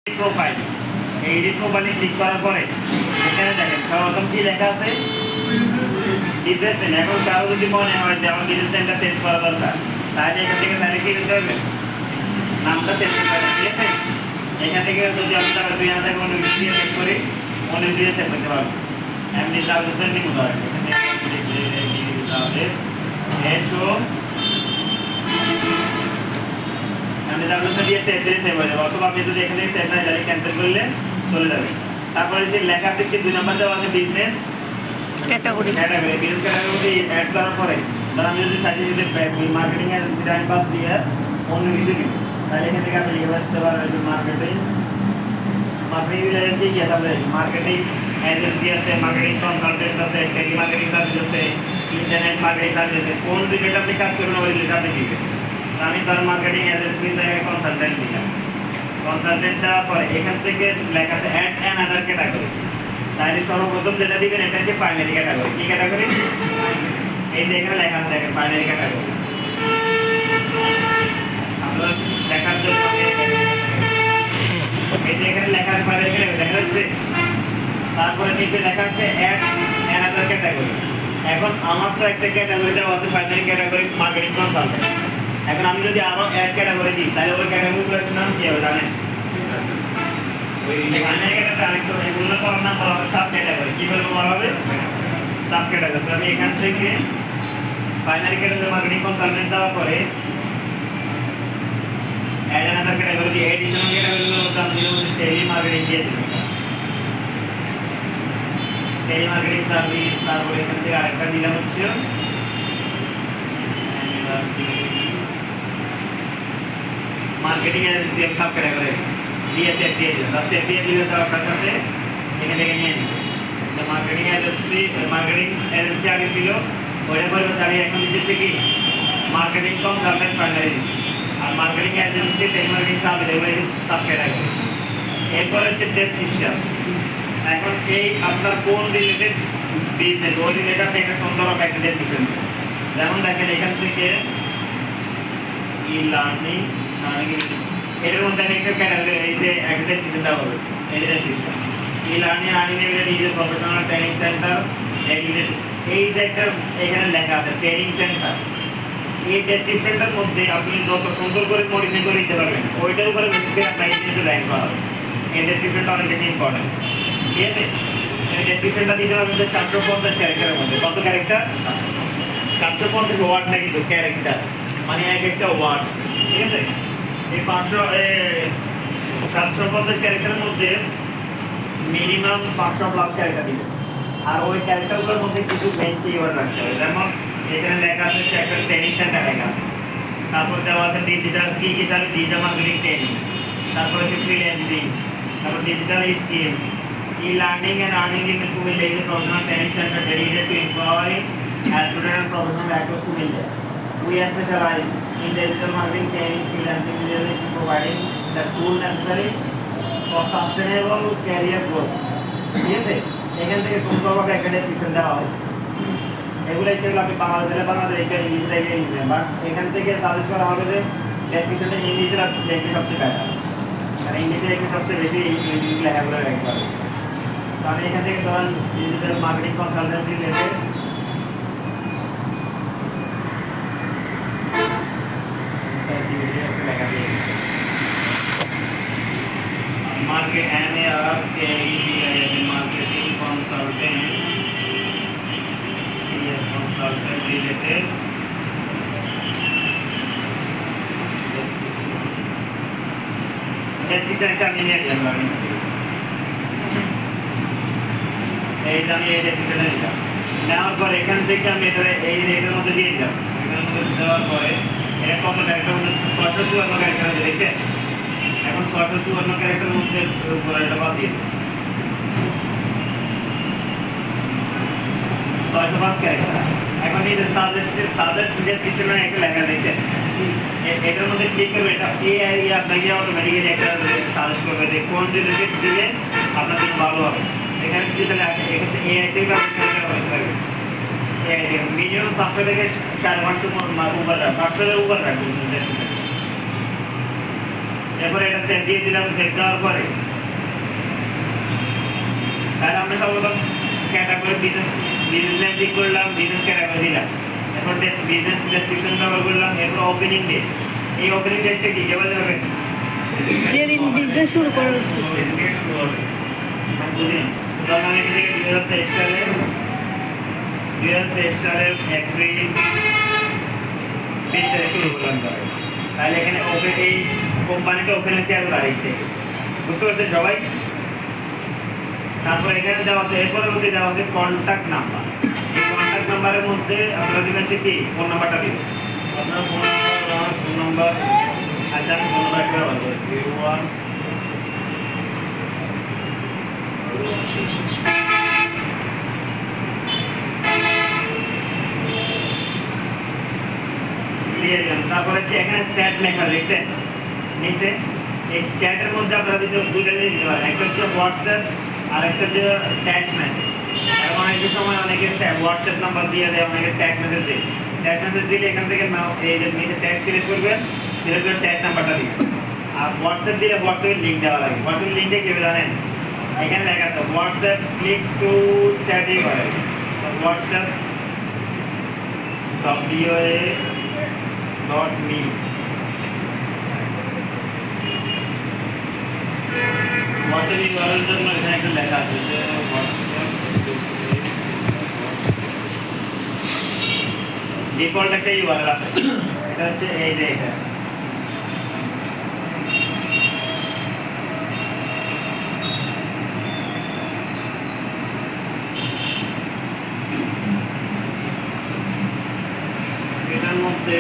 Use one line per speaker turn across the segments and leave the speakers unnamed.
Profile, এই edit প্রোফাইলে click করার পরে এখানে দেখেন সর্বপ্রথম কি লেখা আছে বিজনেস নেম। এখন কারো যদি মনে হয় যে আমার বিজনেস নেমটা চেঞ্জ করা দরকার, তাহলে এখান থেকে তাহলে কি দিতে হবে, নামটা চেঞ্জ করতে হবে। ঠিক আছে, এখান থেকে যদি আমি টাকা 2000 টাকা অন্য কিছু দিয়ে সেভ করি, অন্য দিয়ে সেভ করতে পারবো। এমনি তাহলে নিব ধরেন এখানে তাহলে হেডশো আমি তাহলে দিয়ে সেভ দিয়ে সেভ হয়ে যাবে। অথবা আপনি যদি এখান থেকে সেভ না তাহলে ক্যান্সেল করলে চলে যাবে। তারপরে যে লেখা আছে কি 2 নাম্বার দেওয়া আছে business category, business category add করার পরে ধর আমি যদি সাইজে যদি মার্কেটিং এজেন্সি আমি বাদ দিয়ে অন্য কিছু নিই, তাহলে এখান থেকে আপনি লিখে দিতে পারবেন মার্কেটিং এজেন্সি কি আছে, মার্কেটিং এজেন্সি আছে, মার্কেটিং কনসালটেন্ট আছে, টেলি মার্কেটিং সার্ভিস আছে, ইন্টারনেট মার্কেটিং সার্ভিস আছে। কোন রিলেটেড আপনি কাজ করবেন ওই রিলেটেড আপনি দিবেন। আমি ধর মার্কেটিং এজেন্সি থেকে কনসালটেন্ট দিলাম, কনসালটেন্ট দেওয়ার পরে এখান থেকে লেখা আছে অ্যাড অ্যানাদার ক্যাটাগরি। তাহলে সর্বপ্রথম যেটা দিবেন এটা হচ্ছে প্রাইমারি ক্যাটাগরি। কি ক্যাটাগরি? এই যে এখানে লেখা আছে দেখেন প্রাইমারি ক্যাটাগরি। আপনারা দেখার জন্য এই যে এখানে লেখা আছে প্রাইমারি ক্যাটাগরি দেখা যাচ্ছে। তারপরে নিচে লেখা আছে অ্যাড অ্যানাদার ক্যাটাগরি। এখন আমার তো একটা ক্যাটাগরি দেওয়া আছে প্রাইমারি ক্যাটাগরি মার্কেটিং কনসালটেন্ট। এখন আমি যদি আরো অ্যাড ক্যাটাগরি দিই তাহলে ওই ক্যাটাগরিগুলোর নাম কি হবে জানেন? ওই প্রাইমারি ক্যাটাগরি আরেকটু এগুলো করার নাম বলা হবে সাব ক্যাটাগরি। কি বলা হবে? Sub category. আমি এখান থেকে প্রাইমারি ক্যাটাগরি মার্কেটিং কনসালটেন্ট দেওয়ার পরে অ্যাড অ্যানাদার ক্যাটাগরি দিয়ে এডিশনাল ক্যাটাগরিগুলোর মধ্যে আমি দিলাম টেলি মার্কেটিং দিয়ে দিলাম, টেলি মার্কেটিং সার্ভিস। তারপরে এখান থেকে আরেকটা দিলাম হচ্ছে মার্কেটিং এজেন্সি সাব ক্যাটাগরি দিয়ে সেভ দিয়ে দিলাম। তার সেভ দিয়ে দিলে তার আপনার কাছে এখান থেকে নিয়ে নিচ্ছে মার্কেটিং এজেন্সি আগে ছিল ওইটা পরিবর্তে আমি এখন দিচ্ছি কি মার্কেটিং কনসালটেন্ট প্রাইমারি দিচ্ছি। আর marketing agency tele marketing service এগুলো সাব ক্যাটাগরি। এরপরে হচ্ছে ডেসক্রিপশন। এখন এই আপনার কোন রিলেটেড বিজনেস ওই রিলেটেড আপনি একটা সুন্দর একটা ডেসক্রিপশন, যেমন দেখেন এখান থেকে ই লার্নিং এর মধ্যে আমি একটা ক্যাটাগরি এই যে একটা ডেসক্রিপশন দেওয়া হয়েছে। এই যে description e learning related is a professional training centre. এই যে একটা এখানে লেখা আছে ট্রেনিং সেন্টার। এই ডেসক্রিপশনটার মধ্যে আপনি যত সুন্দর করে মডিফাই করে দিতে পারবেন ওইটার উপরে বেস করে আপনাকে কিন্তু র্যাঙ্ক করা হবে। এই ডেসক্রিপশনটা অনেক বেশি ইম্পর্টেন্ট। ঠিক আছে, এই ডেসক্রিপশনটা দিতে পারবেন 750 ক্যারেক্টারের মধ্যে। কত ক্যারেক্টার? 750 ওয়ার্ড না, কিন্তু ক্যারেক্টার মানে এক একটা ওয়ার্ড। ঠিক আছে, এই 750 ক্যারেক্টারের মধ্যে মিনিমাম 500 প্লাস ক্যারেক্টার দিবে। আর ওই ক্যারেক্টারগুলোর মধ্যে কিছু মেইন কিওয়ার্ড রাখতে হবে। যেমন এখানে লেখা আছে একটা ট্রেনিং সেন্টার লেখা, তারপর দেওয়া আছে ডিজিটাল কি হিসাবে ডিজিটাল মার্কেটিং ট্রেনিং, তারপর হচ্ছে ফ্রিল্যান্সিং, তারপর digital skills, e learning and earning equipment is a professional training center dedicated to empowering students and professionals across India. We specialize in digital marketing training, freelancing, leadership, providing the tools necessary for sustainable career growth. ঠিক আছে, এখান থেকে সুন্দরভাবে একটা description দেওয়া হয়েছে। এগুলো ইচ্ছে করলে আপনি বাংলাদেশ এটা ইংলিশ থেকে ইংলিশে, বাট এখান থেকে সাজেস্ট করা হবে যে ডেসক্রিপশনটা ইংলিশে দেখতে সবচেয়ে বেটার, কারণ ইংলিশে দেখতে সবচেয়ে বেশি ইংলিশ লেখাগুলো রাখতে হবে। তো আমি এখান থেকে ধরেন ডিজিটাল মার্কেটিং কনসালটেন্ট রিলেটেড লেখা দিয়ে মার্কেট মার্কেটিং কনসালটেন্ট রিলেটেড ডেসক্রিপশনটা আমি নিয়ে গেলাম। এই যে আমি এই ডেসক্রিপশনে দিলাম, নেওয়ার পর এখান থেকে আমি এই রেটের মধ্যে দিয়ে দিলাম। এখানে দেওয়ার পরে এটা কত ক্যারেক্টার? 654 ক্যারেক্টার দেখছেন। এখন 654 ক্যারেক্টারের মধ্যে উপরে এটা বাদ দিয়ে 605 ক্যারেক্টার। এখন এই যে সাজেস্ট ডেসক্রিপশনে একটা লেখা দিয়েছে, এটার মধ্যে ক্লিক করবে, এটা এআই আপনাকে অটোমেটিক্যালি একটা সাজেস্ট করবে যে কোন রিলেটেড দিলে আপনার জন্য ভালো হবে। এখানে যদি তাহলে এখানে এআই থেকে আপনি মিনিমাম 500 থেকে 550 উপর রাখবেন, 500 উপর রাখবেন। এরপরে এটা সেভ দিয়ে দিলাম। সেভ দেওয়ার পরে আমরা সর্বপ্রথম ক্যাটাগরি বিজনেস নেম ঠিক করলাম, বিজনেস ক্যাটাগরি দিলাম, এরপর বিজনেস ডেসক্রিপশন কভার করলাম, এরপর ওপেনিং ডেট। এই ওপেনিং ডেটটা কি কেবল হবে
যেদিন বিজনেস শুরু করা হচ্ছে।
উদাহরণ হিসেবে 2023 সালের এপ্রিল 20 তারিখে শুরু করলাম। তাহলে এখানে ওপেন এই কোম্পানিটা ওপেন হচ্ছে আর তারিখে, বুঝতে পারছেন সবাই? তারপর এখানে দেওয়া আছে, এরপরের মধ্যে দেওয়া আছে কন্ট্যাক্ট নাম্বার। এই কন্ট্যাক্ট নাম্বারের মধ্যে আপনারা দিবেন হচ্ছে কি ফোন নাম্বারটা দিবেন, আপনার ফোন নাম্বার। আচ্ছা আমি ফোন নাম্বার একটা ব্যবহার করি 01 দিয়ে দিলাম। তারপরে হচ্ছে এখানে চ্যাট লেখা দেখছেন নিচে, এই চ্যাটের মধ্যে আপনারা যদি দুইটা জিনিস দিতে পারেন, একটা হচ্ছে হোয়াটসঅ্যাপ আর একটা হচ্ছে ট্যাক্স মেসেজ। এবং অনেকের সময় অনেকে হোয়াটসঅ্যাপ নাম্বার দিয়ে দেয়, অনেকে ট্যাক্স মেসেজ দেয়। ট্যাক্স মেসেজ দিলে এখান থেকে নাও এই যে নিচে ট্যাক্স সিলেক্ট করবেন, সিলেক্ট করে ট্যাক্স নাম্বারটা দিবেন। আর হোয়াটসঅ্যাপ দিলে হোয়াটসঅ্যাপের লিঙ্ক দেওয়া লাগে। হোয়াটসঅ্যাপের লিঙ্কটা কীভাবে জানেন? এখানে লেখা আছে হোয়াটসঅ্যাপ ক্লিক টু চ্যাটই করে, হোয়াটসঅ্যাপ WA.me। হোয়াটসঅ্যাপ ইউআরএল জন্য এখানে একটা লেখা আছে যে হোয়াটসঅ্যাপ ডিফল্ট একটা ইউআরএল আছে, এটা হচ্ছে এই যে এটা। এটার মধ্যে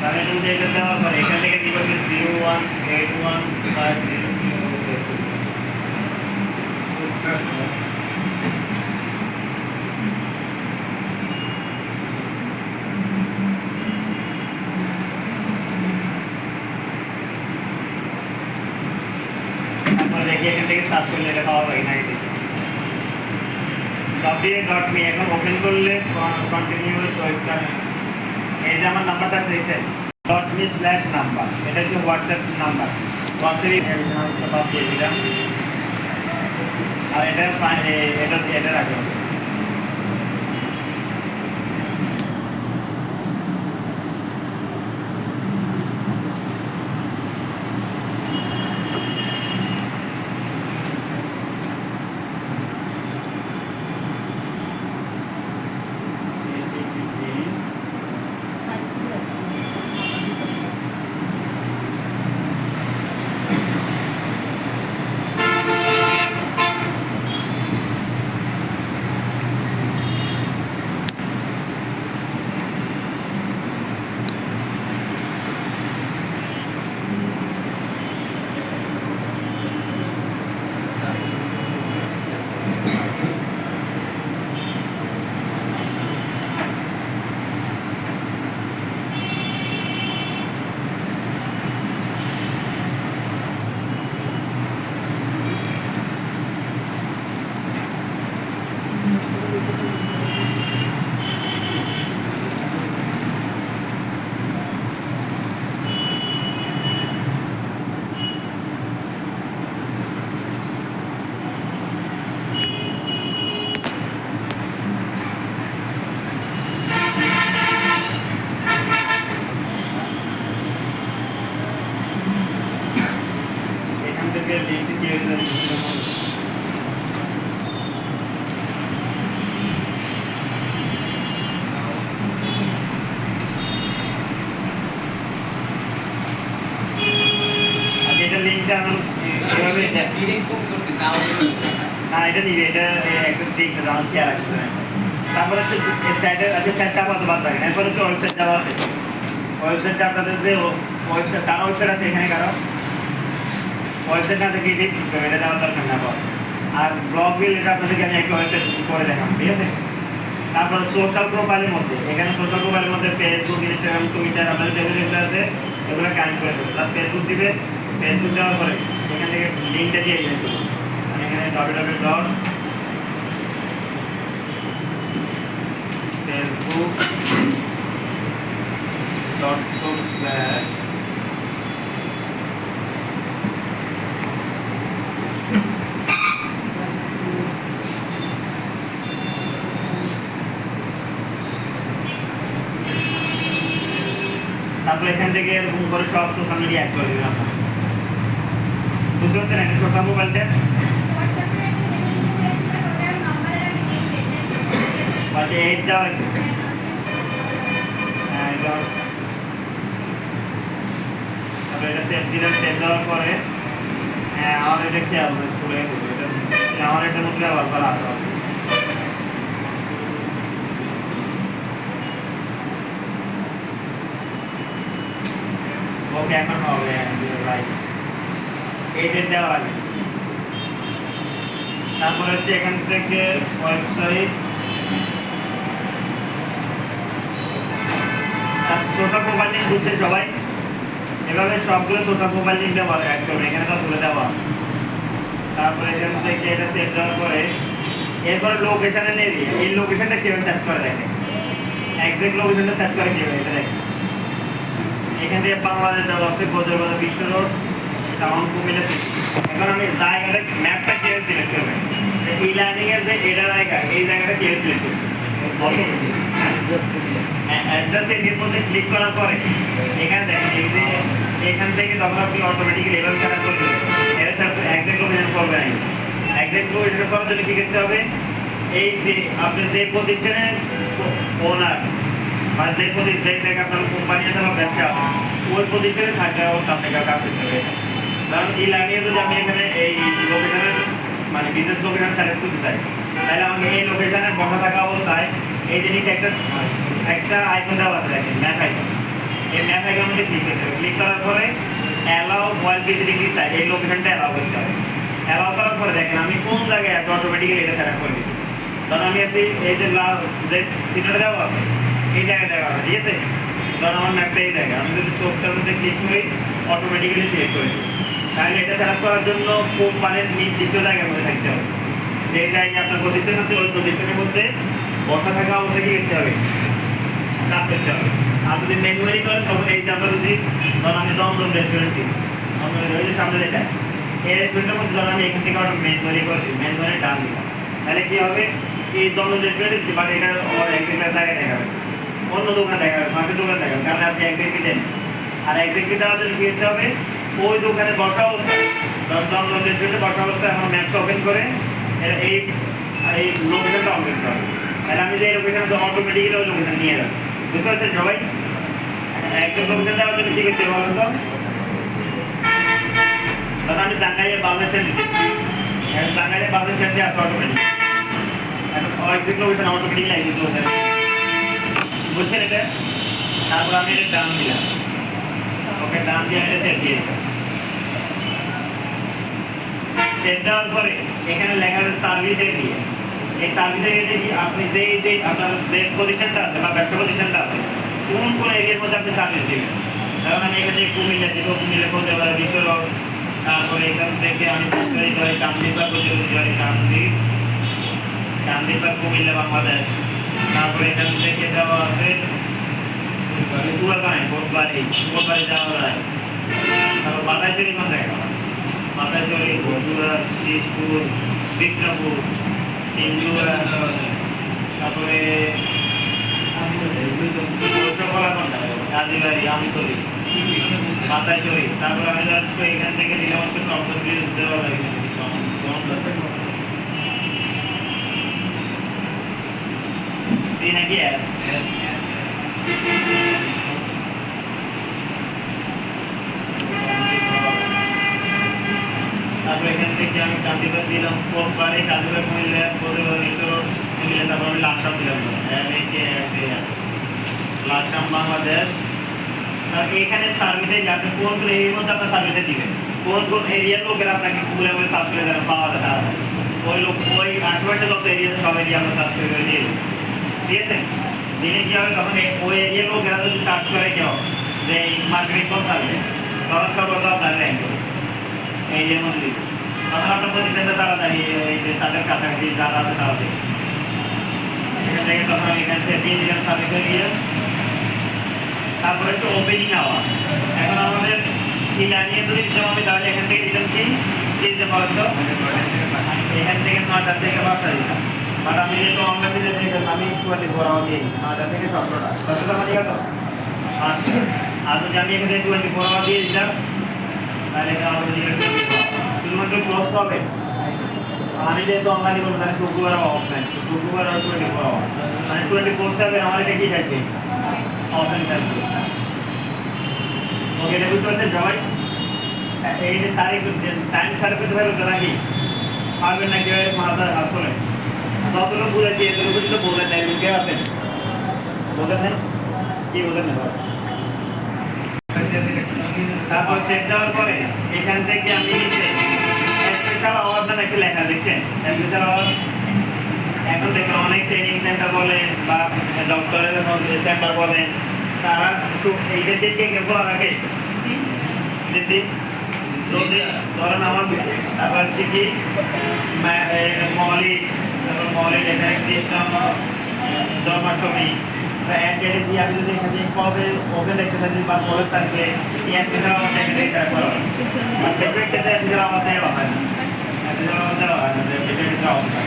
তাহলে যদি এটা দেওয়ার পরে এখান থেকে দিব 018150। তারপর দেখি এখান থেকে সার্চ করলে এটা পাওয়া যায় নাকি দেখি। WA.me এখন ওপেন করলে কন্টিনিউ ওয়েবসাইট, এই যে আমার নাম্বারটা দেখছেন .me/নাম্বার, এটা হচ্ছে হোয়াটসঅ্যাপ নাম্বার। হোয়াটসঅ্যাপ দিয়ে দিলাম আর এটা এটা রাখলাম। এখান থেকে লিঙ্ক দিয়ে দিলাম। এটা লিঙ্কটা আমার এভাবে
ডিরেক্ট কপি করতে না
না, এটা নিবে, এটা একটা দেখতে দাও খেয়াল রাখতে হবে। তারপরে হচ্ছে সাইডে আছে চারটা পাতা বাদ রাখেন, এরপর হচ্ছে ওয়েবসাইট দেওয়া আছে। ওয়েবসাইটটা আপনাদের যে ওয়েবসাইট কারো ওয়েবসাইট আছে এখানে কারো ওয়েবসাইট না থেকে এটাই শিখতে হবে, এটা দেওয়ার দরকার না পাওয়া। আর ব্লগ বিল এটা আপনাদেরকে আমি একটা ওয়েবসাইট করে দেখাম, ঠিক আছে? তারপর সোশ্যাল প্রোফাইলের মধ্যে, এখানে সোশ্যাল প্রোফাইলের মধ্যে ফেসবুক, ইনস্টাগ্রাম, টুইটার আপনাদের যেগুলো আছে এগুলো কানেক্ট করে দেবে। তার ফেসবুক দিবে, ফেসবুক দেওয়ার পরে এখান থেকে লিঙ্কটা দিয়ে দিবেন। মানে এখানে www.facebook.com/ থেকে এরকম করে সব সোশ্যাল মিডিয়া অ্যাড করে দিলাম বুঝতে পারছেন একটা ছোট মোবাইলটা বাজে এইট দেওয়া হ্যাঁ তারপরে এটা সেভ দিলাম সেভ দেওয়ার পরে হ্যাঁ আমার এটা খেয়াল হবে ছুড়ে এটা আমার এটা মধ্যে ব্যবহার করা আসা ওকে এখন হবে রাইট এই ডেট দেওয়া লাগে তারপরে হচ্ছে এখান থেকে ওয়েবসাইট সোশ্যাল প্রোফাইল লিঙ্ক বুঝছে সবাই এভাবে সবগুলো সোশ্যাল প্রোফাইল লিঙ্ক ব্যবহার অ্যাড করবে এখানে তো তুলে দেওয়া তারপরে এখান থেকে এটা সেভ দেওয়ার পরে এরপরে লোকেশনের এরিয়া এই লোকেশনটা কীভাবে সেট করে দেখে এক্সাক্ট লোকেশনটা সেট করে কীভাবে এটা দেখে এখান থেকে বাংলাদেশ দেওয়া আছে বজ্রবাজার বিশ্ব রোড টাউন কুমিল্লা সিটি এখন আমি জায়গাটা ম্যাপটা কীভাবে সিলেক্ট করবে ই লার্নিং এর যে এটা জায়গা এই জায়গাটা কীভাবে সিলেক্ট করবে অ্যাডজাস্ট এর মধ্যে ক্লিক করার পরে এখানে দেখেন এই যে এখান থেকে তখন আপনি অটোমেটিক্যালি এভাবে সেট করে দেবেন এটা এক্সাক্ট লোকেশন করবে না এক্সাক্ট লোকেশন করার জন্য কী করতে হবে এই যে আপনি যে প্রতিষ্ঠানের ওনার বা যে প্রতিষ্ঠান থেকে আপনার কোম্পানি আছে বা ব্যবসা ওই প্রতিষ্ঠানে থাকা অবস্থা আপনাকে কাজ করতে হবে কারণ এই লাইনে যদি আমি এখানে এই লোকেশনের মানে বিজনেস লোকেশন সিলেক্ট করতে চাই তাহলে আমাকে এই লোকেশনে বসা থাকা অবস্থায় এই জিনিস একটা আইকন দেওয়া আছে দেখেন ম্যাপ আইকন এই ম্যাপ আইকন মধ্যে ক্লিক করতে হবে ক্লিক করার পরে allow mobile visiting this site এই লোকেশনটা অ্যালাউ করতে হবে অ্যালাউ করার পরে দেখেন আমি কোন জায়গায় আছি অটোমেটিক্যালি এটা সিলেক্ট করে দিই ধরুন আমি আছি এই যে যে সিটটা দেওয়া আছে এই জায়গায় দেওয়া আছে ঠিক আছে ধরুন আমার ম্যাপটা এই জায়গায় আমি যদি চোখটার মধ্যে ক্লিক করি অটোমেটিক্যালি সিলেক্ট করে দিই তাহলে এটা সিলেক্ট করার জন্য কোম্পানির নির্দিষ্ট জায়গার মধ্যে থাকতে হবে যে জায়গায় আপনার প্রতিষ্ঠান আছে ওই প্রতিষ্ঠানের মধ্যে বসা থাকা অবস্থায় কি করতে হবে কাজ করতে হবে আর যদি ম্যানুয়ালি করেন তখন এই যে আমরা যদি ধরুন আমি দমদম রেস্টুরেন্ট দিই ওই যে সামনে যেটা এই রেস্টুরেন্টের মধ্যে ধরুন আমি এখান থেকে ওটা ম্যানুয়ালি করে দিই ম্যানুয়ালি ডান দিলাম তাহলে কী হবে এই দমদম রেস্টুরেন্ট দিচ্ছি বাট এটা একটা জায়গায় দেখাবে অন্য দোকান দেখাবে পাশের দোকান দেখাবে কারণ আপনি একদিকে দেন আর একদিকে দেওয়ার জন্য কী করতে হবে ওই দোকানে বসা অবস্থায় দমদম রেস্টুরেন্টে বসা অবস্থায় আমার ম্যাপটা ওপেন করে এই এই লোকেশনটা অন করতে হবে তাহলে আমি যে এই লোকেশনটা অটোমেটিক্যালি ওই লোকেশন নিয়ে যাবো বুঝতে পারছেন সবাই একটা লোকেশন দেওয়ার জন্য কী করতে বলেন তো দাদা আমি টাঙ্গাইয়ে বাসের স্ট্যান্ড দিচ্ছি টাঙ্গাইয়ে বাসের স্ট্যান্ডে আসে অটোমেটিক একদিক লোকেশন অটোমেটিক লাগে বুঝছেন এটা তারপর আমি এটা ডান দিলাম ওকে ডান দিয়ে এটা সেট দিয়ে দিলাম সেট দেওয়ার পরে এখানে লেখা আছে সার্ভিস এরিয়া এই সার্ভিস এরিয়াতে কি আপনি যে আপনার যে প্রতিষ্ঠানটা আছে বা ব্যবসা প্রতিষ্ঠানটা আছে কোন এরিয়ার মধ্যে আপনি সার্ভিস দেবেন কারণ আমি এখানে কুমিল্লা দিব কুমিল্লা বলতে পারি বিশ্বরোড তারপরে এখান থেকে আমি সরকারি ধরে কান্দিপার প্রতিযোগী কান্দিপার কুমিল্লা বাংলাদেশ তারপরে এখান থেকে যাওয়া আছে কোটবাড়ি যাওয়া যায় তারপর বাতাইচুরি কোন জায়গা বাতাইচুরি বন্ধুরা শীষপুর বিক্রমপুর সিন্ধুরা তারপরে কাজীবাড়ি আমতলি বাতাইচুরি তারপরে আমি যাচ্ছি এখান থেকে দিলাম হচ্ছে টপস ব্রিজ দেওয়া লাগে নাকি তারপরে এখান থেকে আমি কাজীবাড়ি দিলাম কোটবাড়ি কাজীবাড়ি কুমিল্লা কুমিল্লা তারপর আমি লাকসাম দিলাম লাকসাম বাংলাদেশ আর এখানে সার্ভিসে আপনি কোন এরিয়ার মধ্যে আপনার সার্ভিসে দিবেন কোন এরিয়ার লোকের আপনাকে গুগলে বলে সার্চ করে দেবেন পাওয়া যায় ওই লোক ওই আশেপাশে যত এরিয়া সব এরিয়া আমরা সার্চ করে দিয়ে ঠিক আছে দিলে কী হবে তখন ওই এরিয়ার লোকেরা যদি সার্চ করে কেউ যে মার্কেটিং কোন থাকবে তখন সব আপনার র্যাঙ্ক করবে এই এরিয়ার মধ্যে দিবে তখন আপনার প্রতিষ্ঠানটা তাড়াতাড়ি এই যে তাদের কাছাকাছি যারা আছে তারা দেবে এখান থেকে তখন আমি এখান থেকে দিয়ে দিলাম সার্ভিস এরিয়া তারপরে হচ্ছে ওপেনিং আওয়ার এখন আমাদের এই লাইনে যদি দিতাম আমি তাহলে এখান থেকে দিতাম কি দিতে পারতো এখান থেকে 9টা থেকে 5টা দিতাম বাট আমি যেহেতু অনলাইন দিতে আমি একটু ঘোরাও দিই 9টা থেকে 7টা কতটা মানে গেল 5টা আর যদি আমি এখানে 24 আওয়ার দিয়ে দিলাম তাহলে এটা অটোমেটিক্যালি শুধুমাত্র ক্লোজ হবে। আমি যেহেতু অনলাইনে করবো তাহলে শুক্রবার অফলাইন, শুক্রবার আর 24 আওয়ার মানে 24/7 আমার এটা কি থাকবে, অফলাইন থাকবে। ওকে, এটা বুঝতে পারছেন সবাই? এই যে তারিখ টাইম সার্ভ করতে পারবে তো নাকি পারবেন না? কেউ মাথার হাত করে যতটুকু বলেছি এতটুকু যদি বলে দেয় কেউ আছেন বোঝেন না? কি বোঝেন না? তারপর সেট দেওয়ার পরে এখান থেকে আমি স্পেশাল আওয়ার নামে একটা লেখা দেখছেন, স্পেশাল আওয়ার। এখন দেখবেন অনেক ট্রেনিং সেন্টার বলেন বা ডক্টরের সেন্টার বলেন, তারা এইটা দিকে বলা রাখে যদি ধরেন আমার তারপর হচ্ছে কি মৌলিক, তারপর মৌলিক এখানে কৃষ্ণ জন্মাষ্টমী অ্যাড্রেস দিয়ে আমি যদি এখানে কবে ওকে দেখতে থাকি বা কবে থাকলে এই অ্যাক্সিডেন্ট আমার এখানে ট্র্যাক করা হয়। আর ডেফিনেট কেসে অ্যাক্সিডেন্ট আমার দেওয়া হয় না, অ্যাক্সিডেন্ট আমার দেওয়া হয় না, ডেফিনেট দেওয়া হয় না।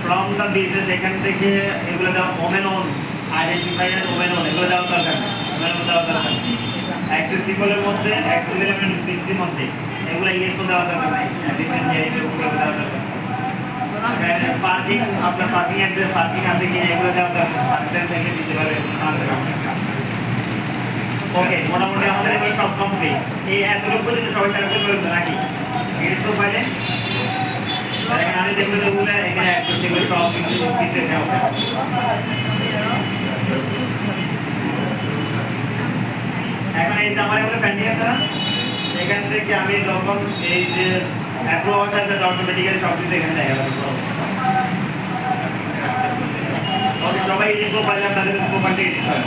ফ্রম দ্য বিজনেস এখান থেকে এগুলো দেওয়া women on identify and women on এগুলো দেওয়া দরকার নেই, ওমেন অন দেওয়া দরকার নেই। অ্যাক্সেসিবলের মধ্যে অ্যাক্সেসিবল বৃদ্ধির মধ্যে এগুলো ইংলিশ তো দেওয়া দরকার নেই, দেওয়া দরকার। পার্কিং আপনার পার্কিং অ্যাড্রেস পার্কিং আছে কি এগুলো দেওয়া দরকার, পার্কিং থেকে দিতে পারে। ওকে, মোটামুটি আমাদের এগুলো সব কমপ্লিট। এই এতটুকু যদি সবাই সাথে করতে নাকি এর তো পাইলে আমি দেখবো যেগুলো এখানে অ্যাক্সেসিবল সব কিছু দিতে দেওয়া। এখন এই যে আমার এগুলো পেন্ডিং আছে না, এখান থেকে আমি যখন এই যে অ্যাপ্রুভ আছে অটোমেটিক্যালি সব কিছু এখানে দেখা যাবে। সবাই এই প্রোফাইল আপনাদের প্রোফাইলটা দিতে হবে।